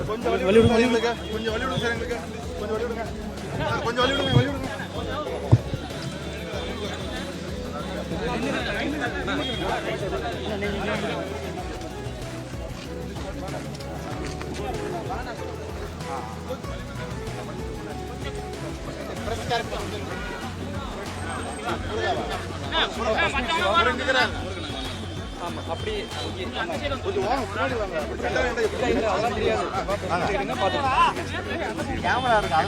கொஞ்சம் வழி விடுங்க எங்களுக்கு, கொஞ்சம் வழி விடுங்க சார், எங்களுக்கு கொஞ்சம் வழி விடுங்க, கொஞ்சம் வழி விடுங்க, வழி விடுங்க. கேமரா இருக்கு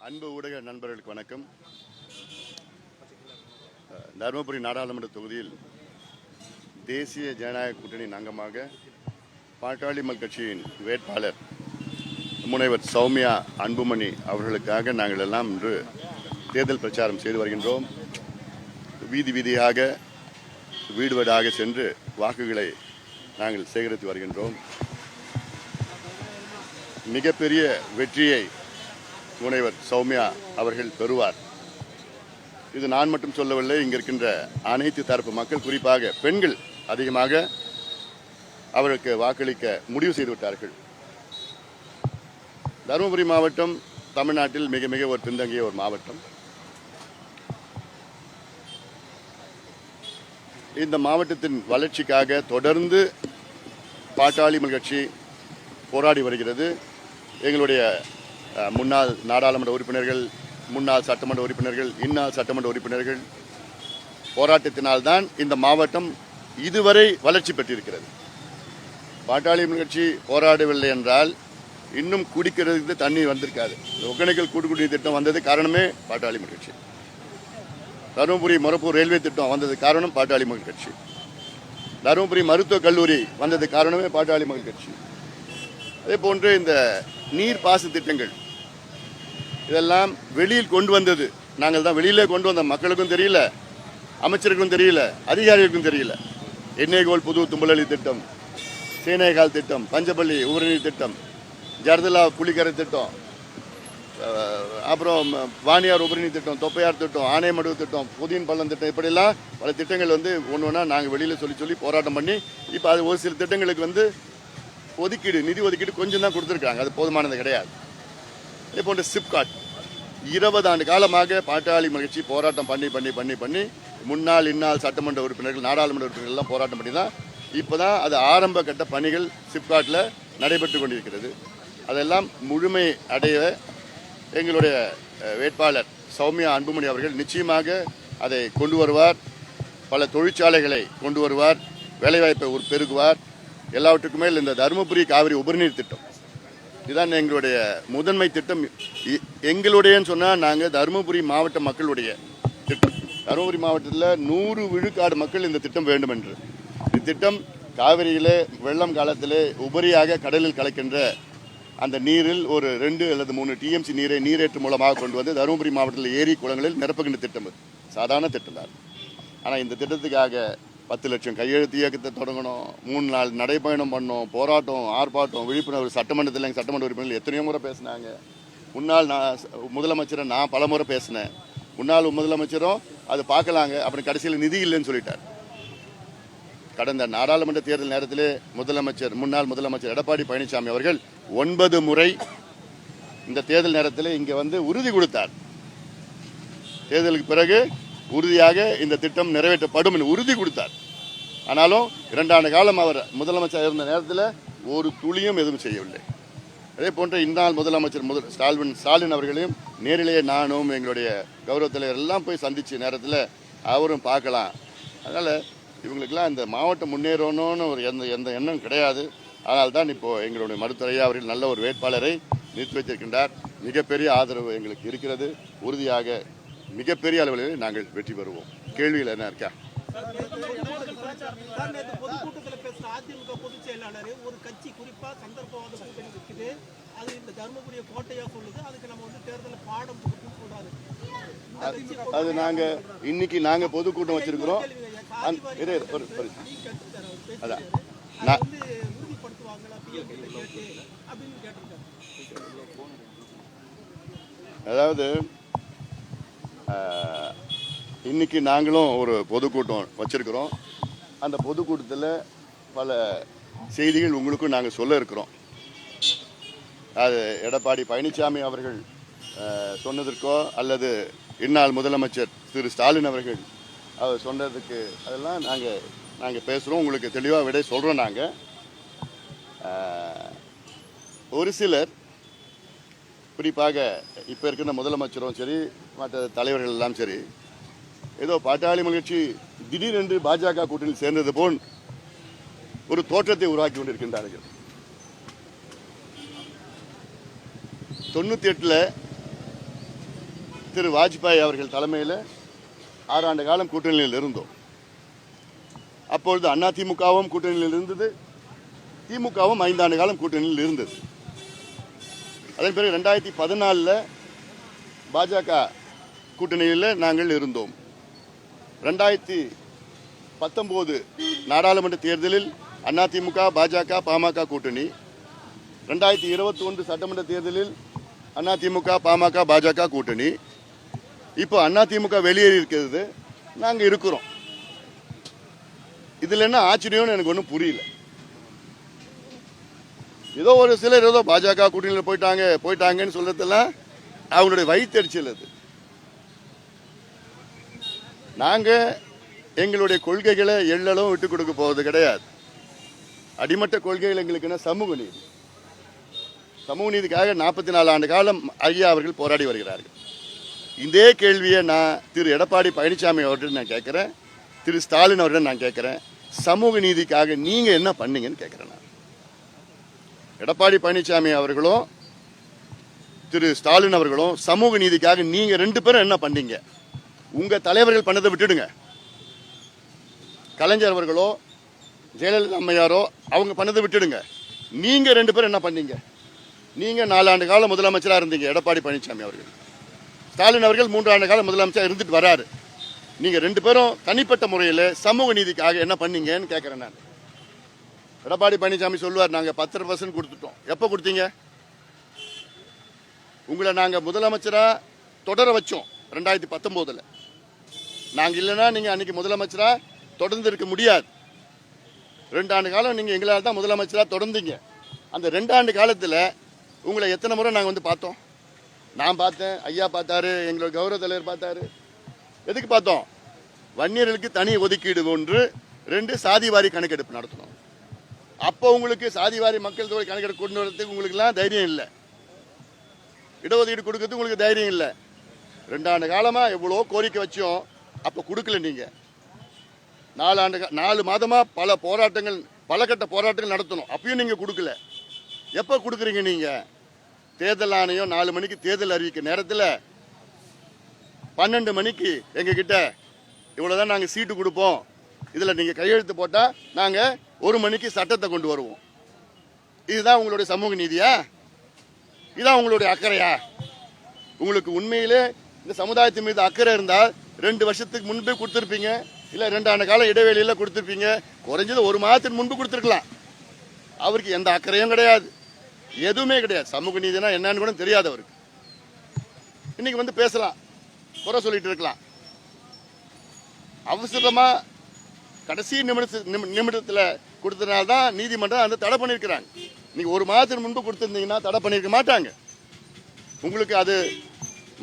அன்பு ஊடக நண்பர்களுக்கு வணக்கம். தருமபுரி நாடாளுமன்ற தொகுதியில் தேசிய ஜனநாயக கூட்டணியின் அங்கமாக பாட்டாளி மக்கள் கட்சியின் வேட்பாளர் முனைவர் சௌமியா அன்புமணி அவர்களுக்காக நாங்கள் எல்லாம் இன்று தேர்தல் பிரச்சாரம் செய்து வருகின்றோம். வீதி வீதியாக வீடு வீடாக சென்று வாக்குகளை நாங்கள் சேகரித்து வருகின்றோம். மிகப்பெரிய வெற்றியை முனைவர் சௌமியா அவர்கள் பெறுவார். இது நான் மட்டும் சொல்லவில்லை, இங்க இருக்கின்ற அனைத்து தரப்பு மக்கள், குறிப்பாக பெண்கள் அதிகமாக அவருக்கு வாக்களிக்க முடிவு செய்துவிட்டார்கள். தருமபுரி மாவட்டம் தமிழ்நாட்டில் மிக மிக ஒரு பின்தங்கிய ஒரு மாவட்டம். இந்த மாவட்டத்தின் வளர்ச்சிக்காக தொடர்ந்து பாட்டாளி மக்கள் கட்சி போராடி வருகிறது. எங்களுடைய முன்னாள் நாடாளுமன்ற உறுப்பினர்கள், முன்னாள் சட்டமன்ற உறுப்பினர்கள், இந்நாள் சட்டமன்ற உறுப்பினர்கள் போராட்டத்தினால்தான் இந்த மாவட்டம் இதுவரை வளர்ச்சி பெற்றிருக்கிறது. பாட்டாளி மக்கள் கட்சி போராடவில்லை என்றால் இன்னும் குடிக்கிறதுக்கு தண்ணி வந்திருக்காது. ஒகேனக்கல் கூட்டுக்குடி திட்டம் வந்தது காரணமே பாட்டாளி மக்கள் கட்சி. தருமபுரி மொரப்பூர் ரயில்வே திட்டம் வந்தது காரணம் பாட்டாளி மக்கள் கட்சி. தருமபுரி மருத்துவக் கல்லூரி வந்தது காரணமே பாட்டாளி மக்கள் கட்சி. அதே போன்று இந்த நீர் பாசன திட்டங்கள் இதெல்லாம் வெளியில் கொண்டு வந்தது நாங்கள் தான். வெளியிலே கொண்டு வந்த மக்களுக்கும் தெரியல, அமைச்சருக்கும் தெரியல, அதிகாரிகளுக்கும் தெரியல. எண்ணெய்கோல் புது தும்பலி திட்டம், சேனைகால் திட்டம், பஞ்சப்பள்ளி உபரிநீர் திட்டம், ஜர்தலா புலிக்கரை திட்டம், அப்புறம் வாணியார் உபரிநீர் திட்டம், தொப்பையார் திட்டம், ஆனைமடு திட்டம், புதியன் பள்ளம் திட்டம், இப்படிலாம் பல திட்டங்கள் வந்து ஒன்று ஒன்றா நாங்கள் வெளியில் சொல்லி போராட்டம் பண்ணி இப்போ அது ஒரு சில திட்டங்களுக்கு வந்து ஒதுக்கீடு, நிதி ஒதுக்கீடு கொஞ்சம் தான் கொடுத்துருக்காங்க. அது போதுமானது கிடையாது. இதே போன்ற சிப்காட் 20 ஆண்டு காலமாக பாட்டாளி மகிழ்ச்சி போராட்டம் பண்ணி முன்னாள் இந்நாள் சட்டமன்ற உறுப்பினர்கள், நாடாளுமன்ற உறுப்பினர்கள் எல்லாம் போராட்டம் பண்ணி தான் இப்போதான் அது ஆரம்ப கட்ட பணிகள் சிப்காட்டில் நடைபெற்று கொண்டிருக்கிறது. அதெல்லாம் முழுமை அடைய எங்களுடைய வேட்பாளர் சௌமியா அன்புமணி அவர்கள் நிச்சயமாக அதை கொண்டு வருவார். பல தொழிற்சாலைகளை கொண்டு வருவார், வேலைவாய்ப்பை பெருகுவார். எல்லாவற்றுக்கும் மேல் இந்த தருமபுரி காவிரி உபரிநீர் திட்டம் இதுதான் எங்களுடைய முதன்மை திட்டம். எங்களுடையன்னு சொன்னால் நாங்கள் தருமபுரி மாவட்ட மக்களுடைய திட்டம். தருமபுரி மாவட்டத்தில் 100 விழுக்காடு மக்கள் இந்த திட்டம் வேண்டும் என்று. இந்த திட்டம் காவிரியிலே வெள்ளம் காலத்திலே உபரியாக கடலில் கலக்கின்ற அந்த நீரில் ஒரு 2 அல்லது 3 TMC நீரை நீரேற்று மூலமாக கொண்டு வந்து தருமபுரி மாவட்டத்தில் ஏரி குளங்களில் நிரப்புகின்ற திட்டம். சாதாரண திட்டம் தான். ஆனால் இந்த திட்டத்துக்காக 10 லட்சம் கையெழுத்து இயக்கத்தை தொடங்கணும், 3 நாள் நடைபயணம் பண்ணோம், போராட்டம், ஆர்ப்பாட்டம், விழிப்புணர்வு. சட்டமன்றத்தில் எங்கள் சட்டமன்ற உறுப்பினர்கள் எத்தனையோ முறை பேசினாங்க. முன்னாள் முதலமைச்சரை நான் பல முறை பேசினேன். முன்னாள் முதலமைச்சரும் அது பார்க்கலாங்க, அப்புறம் கடைசியில் நிதி இல்லைன்னு சொல்லிட்டார். கடந்த நாடாளுமன்ற தேர்தல் நேரத்திலே முன்னாள் முதலமைச்சர் எடப்பாடி பழனிசாமி அவர்கள் 9 முறை இந்த தேர்தல் நேரத்தில் இங்கே வந்து உறுதி கொடுத்தார். தேர்தலுக்கு பிறகு உறுதியாக இந்த திட்டம் நிறைவேற்றப்படும் என்று உறுதி கொடுத்தார். ஆனாலும் 2 ஆண்டு காலம் அவர் முதலமைச்சர் இருந்த நேரத்தில் ஒரு துளியும் எதுவும் செய்யவில்லை. அதே போன்ற இந்நாள் முதலமைச்சர் ஸ்டாலின் அவர்களையும் நேரிலேயே நானும் எங்களுடைய கௌரவ தலைவர் எல்லாம் போய் சந்திச்ச நேரத்தில் அவரும் பார்க்கலாம். அதனால் இவங்களுக்கெல்லாம் இந்த மாவட்டம் முன்னேறணும்னு ஒரு எந்த எண்ணம் கிடையாது. ஆனால் தான் இப்போ எங்களுடைய மருத்துவரையா அவர்கள் நல்ல ஒரு வேட்பாளரை நிறுத்தி வைத்திருக்கின்றார். மிகப்பெரிய ஆதரவு எங்களுக்கு இருக்கிறது. உறுதியாக மிகப்பெரிய அளவில் நாங்கள் வெற்றி பெறுவோம். கேள்வியில் என்ன இருக்கா? பொதுக்கூட்டத்தில் பேசுற அதிமுக பொதுச் செயலாளர் ஒரு கட்சி குறிப்பா சந்தர்ப்பவாத கூட்டணி இருக்குது, அது இந்த தர்மபுரிய கோட்டையா சொல்லுது, அதுக்கு நம்ம தேர்தலில் பாடம் கொடுக்கணும்னு சொல்றாரு. அது இன்னைக்கு நாங்க பொதுக்கூட்டம் வச்சிருக்கிறோம். அதான் உறுதிப்படுத்துவாங்களா கேட்டு அப்படின்னு கேட்டிருக்காரு. அதாவது இன்னைக்கு நாங்களும் ஒரு பொதுக்கூட்டம் வச்சிருக்கிறோம். அந்த பொதுக்கூட்டத்தில் பல செய்திகள் உங்களுக்கும் நாங்கள் சொல்ல இருக்கிறோம். அது எடப்பாடி பழனிசாமி அவர்கள் சொன்னதற்கோ அல்லது இந்நாள் முதலமைச்சர் திரு ஸ்டாலின் அவர்கள் அவர் சொன்னதுக்கு அதெல்லாம் நாங்கள் பேசுகிறோம். உங்களுக்கு தெளிவாக விடை சொல்கிறோம். நாங்கள் ஒரு சிலர் குறிப்பாக இப்போ இருக்கிற முதலமைச்சரும் சரி மற்ற தலைவர்கள் எல்லாம் சரி ஏதோ பாட்டாளி முயற்சி திடீரென்று பாஜக கூட்டணியில் சேர்ந்தது போல் ஒரு தோற்றத்தை உருவாக்கி கொண்டிருக்கின்றார்கள். 98 திரு வாஜ்பாய் அவர்கள் தலைமையில் 6 ஆண்டு காலம் கூட்டணியில் இருந்தோம். அப்பொழுது அதிமுகவும் கூட்டணியில் இருந்தது, திமுகவும் 5 ஆண்டு காலம் கூட்டணியில் இருந்தது. அதன் பிறகு 2014 பாஜக கூட்டணியில் நாங்கள் இருந்தோம். 2019 நாடாளுமன்ற தேர்தலில் அதிமுக பாஜக பாமக கூட்டணி, 2021 சட்டமன்ற தேர்தலில் அதிமுக பாமக பாஜக கூட்டணி. இப்போ அதிமுக வெளியேறி இருக்கிறது, நாங்கள் இருக்கிறோம். இதில் என்ன ஆச்சரியம்னு எனக்கு ஒன்றும் புரியல. ஏதோ ஒரு சிலர் ஏதோ பாஜக கூட்டணியில் போயிட்டாங்கன்னு சொல்றதெல்லாம் அவங்களுடைய வயிற்றெரிச்சல். அது நாங்கள் எங்களுடைய கொள்கைகளை எள்ளலும் விட்டு கொடுக்க போவது கிடையாது. அடிமட்ட கொள்கைகள் எங்களுக்கு என்ன? சமூக நீதி. சமூக நீதிக்காக 44 ஆண்டு காலம் ஐயா அவர்கள் போராடி வருகிறார்கள். இதே கேள்வியை நான் திரு எடப்பாடி பழனிசாமி அவர்கிட்ட நான் கேட்குறேன், திரு ஸ்டாலின் அவர்கிட்ட நான் கேட்குறேன். சமூக நீதிக்காக நீங்கள் என்ன பண்ணீங்கன்னு கேட்குறேன். நான் எடப்பாடி பழனிசாமி அவர்களும் திரு ஸ்டாலின் அவர்களும் சமூக நீதிக்காக நீங்கள் 2 பேரும் என்ன பண்ணீங்க? உங்கள் தலைவர்கள் பண்ணதை விட்டுடுங்க. கலைஞர் அவர்களோ ஜெயலலிதா அம்மையாரோ அவங்க பண்ணதை விட்டுடுங்க. நீங்கள் 2 பேரும் என்ன பண்ணீங்க? நீங்கள் 4 ஆண்டு காலம் முதலமைச்சராக இருந்தீங்க எடப்பாடி பழனிசாமி அவர்கள். ஸ்டாலின் அவர்கள் 3 ஆண்டு காலம் முதலமைச்சராக இருந்துட்டு வராரு. நீங்கள் 2 பேரும் தனிப்பட்ட முறையில் சமூக நீதிக்காக என்ன பண்ணீங்கன்னு கேட்குறேன் நான். எடப்பாடி பழனிசாமி சொல்லுவார், நாங்கள் 10% கொடுத்துட்டோம். எப்போ கொடுத்தீங்க? உங்களை நாங்கள் முதலமைச்சராக தொடர வச்சோம் 2019. நாங்கள் இல்லைன்னா நீங்கள் அன்னைக்கு முதலமைச்சராக தொடர்ந்து இருக்க முடியாது. 2 ஆண்டு காலம் நீங்கள் எங்களால் தான் முதலமைச்சராக தொடர்ந்தீங்க. அந்த 2 ஆண்டு காலத்தில் உங்களை எத்தனை முறை நாங்கள் பார்த்தோம்? நான் பார்த்தேன், ஐயா பார்த்தாரு, எங்களோட கௌரவ தலைவர் பார்த்தாரு. எதுக்கு பார்த்தோம்? வன்னியர்களுக்கு தனி ஒதுக்கீடு 1, 2 சாதிவாரி கணக்கெடுப்பு நடத்தணும். அப்போ உங்களுக்கு சாதிவாரி மக்கள் தொகை கணக்கெடுப்பு கொண்டு வரதுக்கு உங்களுக்குலாம் தைரியம் இல்லை. இடஒதுக்கீடு கொடுக்கறதுக்கு உங்களுக்கு தைரியம் இல்லை. 2 ஆண்டு காலமாக எவ்வளோ கோரிக்கை வச்சோம், அப்போ கொடுக்கல. நீங்கள் 4 மாதமாக பல கட்ட போராட்டங்கள் நடத்தணும், அப்பயும் நீங்கள் கொடுக்கல. எப்போ கொடுக்குறீங்க? நீங்கள் தேர்தல் ஆணையம் 4 மணிக்கு தேர்தல் அறிவிக்க நேரத்தில் 12 மணிக்கு எங்ககிட்ட இவ்வளோதான் நாங்கள் சீட்டு கொடுப்போம், இதில் நீங்கள் கையெழுத்து போட்டால் நாங்கள் 1 மணிக்கு சட்டத்தை கொண்டு வருவோம். இதுதான் உங்களுடைய சமூக நீதியா? இதான் உங்களுடைய அக்கறையா? உங்களுக்கு உண்மையிலே இந்த சமுதாயத்தின் மீது அக்கறை இருந்தால் 2 வருஷத்துக்கு முன்பே கொடுத்துருப்பீங்க, இல்லை 2 ஆண்டு கால இடைவெளியில் கொடுத்துருப்பீங்க. குறைஞ்சது 1 மாதத்துக்கு முன்பு கொடுத்துருக்கலாம். அவருக்கு எந்த அக்கறையும் கிடையாது, எதுவுமே கிடையாது. சமூக நீதினா என்னன்னு கூட தெரியாது அவருக்கு. இன்னைக்கு பேசலாம், குறை சொல்லிட்டு இருக்கலாம். அவசரமா கடைசி நிமிடத்தில் கொடுத்ததுனால்தான் நீதிமன்றம் அந்த தடை பண்ணியிருக்கிறாங்க. நீங்க 1 மாதத்துக்கு முன்பு கொடுத்துருந்தீங்கன்னா தடை பண்ணியிருக்க மாட்டாங்க. உங்களுக்கு அது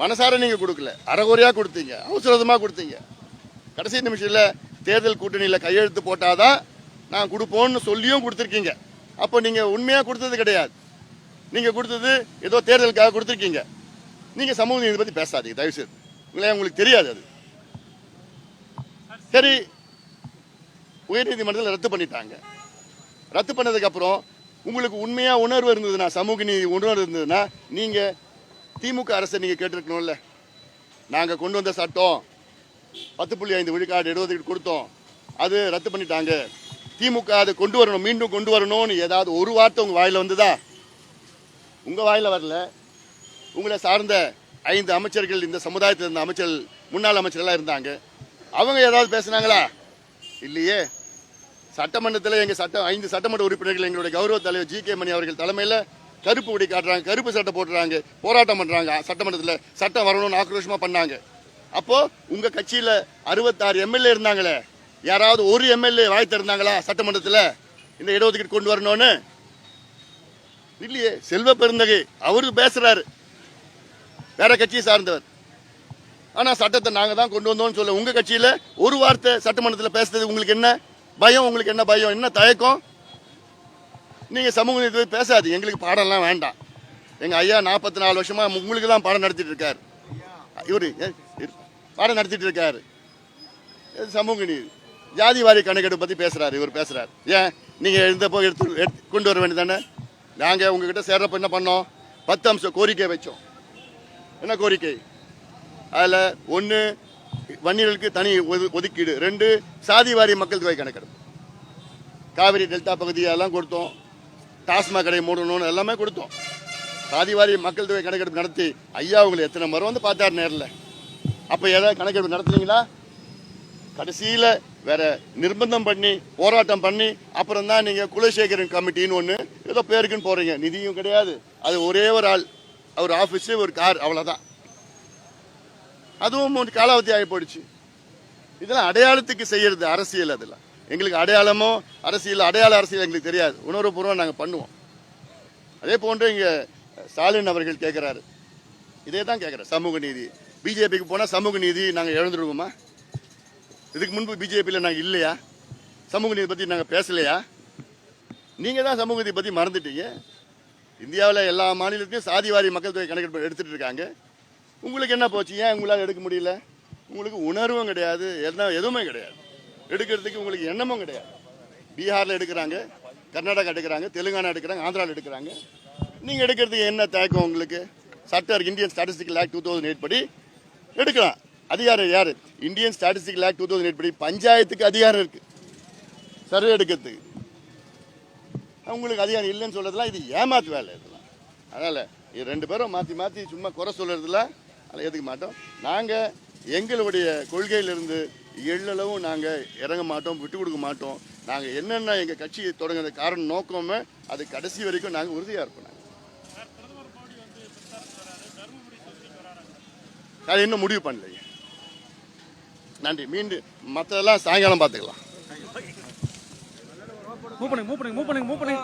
மனசார நீங்க கொடுக்கல, அறகுறையா கொடுத்தீங்க, அவசரமா கொடுத்தீங்க. கடைசி நிமிஷத்தில் தேர்தல் கூட்டணியில் கையெழுத்து போட்டாதான் நான் கொடுப்போம்னு சொல்லியும் கொடுத்துருக்கீங்க. அப்போ நீங்க உண்மையா கொடுத்தது கிடையாது. நீங்க கொடுத்தது ஏதோ தேர்தலுக்காக கொடுத்துருக்கீங்க. நீங்க சமூக நீதி பத்தி பேசாதீங்க தயவு செய்து. உங்களுக்கு தெரியாது அது. சரி, உயர்நீதிமன்றத்தில் ரத்து பண்ணிட்டாங்க. ரத்து பண்ணதுக்கு அப்புறம் உங்களுக்கு உண்மையா உணர்வு இருந்ததுன்னா, சமூக நீதி உணர்வு இருந்ததுன்னா நீங்க திமுக அரசை நீங்க கேட்டிருக்கணும்ல. நாங்க கொண்டு வந்த சட்டம் 10.5 விழுக்காடு இடஒதுக்கீடு கொடுத்தோம், அது ரத்து பண்ணிட்டாங்க, திமுக அதை கொண்டு வரணும், மீண்டும் கொண்டு வரணும்னு ஏதாவது ஒரு வார்த்தை உங்க வாயில வந்ததா? உங்க வாயில வரல. உங்களை சார்ந்த 5 அமைச்சர்கள், இந்த சமுதாயத்தில் இருந்த அமைச்சர்கள், முன்னாள் அமைச்சர்கள்லாம் இருந்தாங்க, அவங்க ஏதாவது பேசுனாங்களா? இல்லையே. சட்டமன்றத்தில் எங்க 5 சட்டமன்ற உறுப்பினர்கள் எங்களுடைய கௌரவ தலைவர் ஜி.கே. மணி அவர்கள் தலைமையில் கருப்பு உடை காட்டுறாங்க, கருப்பு சட்டை போட்டுறாங்க, போராட்டம் பண்றாங்க, சட்டமன்றத்தில் சட்டம் வரணும்னு ஆக்ரோஷமா பண்ணாங்க. அப்போ உங்க கட்சியில 66 எம்எல்ஏ இருந்தாங்களே, யாராவது ஒரு எம்எல்ஏ வாய் திறந்தாங்களா சட்டமன்றத்தில் இந்த இடஒதுக்கீடு கொண்டு வரணும்னு? இல்லையே. செல்வ பெருந்தகை அவரு பேசுறாரு, வேற கட்சியை சார்ந்தவர். ஆனா சட்டத்தை நாங்க தான் கொண்டு வந்தோம்னு சொல்ல உங்க கட்சியில ஒரு வார்த்தை சட்டமன்றத்தில் பேசுறது உங்களுக்கு என்ன பயம்? உங்களுக்கு என்ன பயம், என்ன தயக்கம்? நீங்க சமூக நீதி பேசாது, எங்களுக்கு பாடம்லாம் வேண்டாம். எங்க ஐயா 44 வருஷமா உங்களுக்கு தான் பாடம் நடத்திட்டு இருக்காரு. இவரு பாடம் நடத்திட்டு இருக்காரு. சமூக நீதி, ஜாதி வாரி கணக்கெடுப்பு பத்தி பேசுறாரு, இவர் பேசுறாரு. ஏன் நீங்க இந்த போய் எடுத்து கொண்டு வர வேண்டியதானே? நாங்க உங்ககிட்ட சேர்றப்ப என்ன பண்ணோம்? 10 அம்சம் கோரிக்கை வச்சோம். என்ன கோரிக்கை? அதுல 1 வன்னியர்களுக்கு தனி ஒதுக்கீடு, 2 சாதிவாரி மக்கள் தொகை கணக்கெடுப்பு, காவிரி டெல்டா பகுதியெல்லாம் கொடுத்தோம், டாஸ்மாக் கடை மூடணும்னு எல்லாமே கொடுத்தோம். சாதிவாரி மக்கள் தொகை கணக்கெடுப்பு நடத்தி ஐயா உங்களை எத்தனை முறை வந்து பார்த்தாரு நேரில். அப்ப ஏதாவது கணக்கெடுப்பு நடத்துனீங்களா? கடைசியில வேற நிர்பந்தம் பண்ணி போராட்டம் பண்ணி அப்புறம் தான் நீங்க குலசேகரன் கமிட்டின்னு ஒண்ணு ஏதோ பேருக்குன்னு போறீங்க. நிதியும் கிடையாது, அது ஒரே ஒரு ஆள், அவர் ஆபீஸ், ஒரு கார், அவ்வளவுதான். அதுவும் ஒரு காலாவதி ஆகி போயிடுச்சு. இதெல்லாம் அடையாளத்துக்கு செய்யறது அரசியல். அதெல்லாம் எங்களுக்கு அடையாளமோ அரசியல், அடையாள அரசியல் எங்களுக்கு தெரியாது, உணர்வுபூர்வம் நாங்கள் பண்ணுவோம். அதே போன்று இங்க ஸ்டாலின் அவர்கள் கேட்கிறாரு, இதே தான் கேட்கிறார், சமூக நீதி. பிஜேபிக்கு போனா சமூக நீதி நாங்க இழந்துருவோமா? இதுக்கு முன்பு பிஜேபியில நாங்க இல்லையா? சமூக நீதி பத்தி நாங்க பேசலையா? நீங்க தான் சமூக நீதி பத்தி மறந்துட்டீங்க. இந்தியாவில் எல்லா மாநிலத்திலும் சாதிவாரி மக்கள் தொகை கணக்கெடுப்பு எடுத்துட்டு இருக்காங்க. உங்களுக்கு என்ன போச்சு? ஏன் உங்களால் எடுக்க முடியல? உங்களுக்கு உணர்வும் கிடையாது, எதுவுமே கிடையாது, எடுக்கிறதுக்கு உங்களுக்கு எண்ணமும் கிடையாது. பீகார்ல எடுக்கிறாங்க, கர்நாடகா எடுக்கிறாங்க, தெலுங்கானா எடுக்கிறாங்க, ஆந்திராவில் எடுக்கிறாங்க. நீங்க எடுக்கிறதுக்கு என்ன தயக்கம் உங்களுக்கு? சட்டம் இந்தியன் ஸ்டாட்டிஸ்டிக்கல் ஆக்ட் 2008 படி எடுக்கலாம். அதிகாரம் யாரு? இந்தியன் ஸ்டாட்டிஸ்டிக்கல் ஆக்ட் 2008 படி பஞ்சாயத்துக்கு அதிகாரம் இருக்கு சர்வே எடுக்கிறதுக்கு. உங்களுக்கு அதிகாரம் இல்லைன்னு சொல்றதுலாம் இது ஏமாத்து வேலை இதெல்லாம். அதனால இது 2 பேரும் மாத்தி மாத்தி சும்மா குறை சொல்றதுல அதை ஏற்றுக்க மாட்டோம். நாங்க எங்களுடைய கொள்கையிலிருந்து எள்ளளவும் நாங்க இறங்க மாட்டோம், விட்டு கொடுக்க மாட்டோம். நாங்க என்னென்ன எங்க கட்சி தொடங்குற காரணம் நோக்கமே அது கடைசி வரைக்கும் நாங்க உறுதியா இருப்போம். அதை இன்னும் முடிவு பண்ணலைங்க. நன்றி. மீண்டும் மற்றதெல்லாம் சாயங்காலம் பார்த்துக்கலாம். மூவ் பண்ணுங்க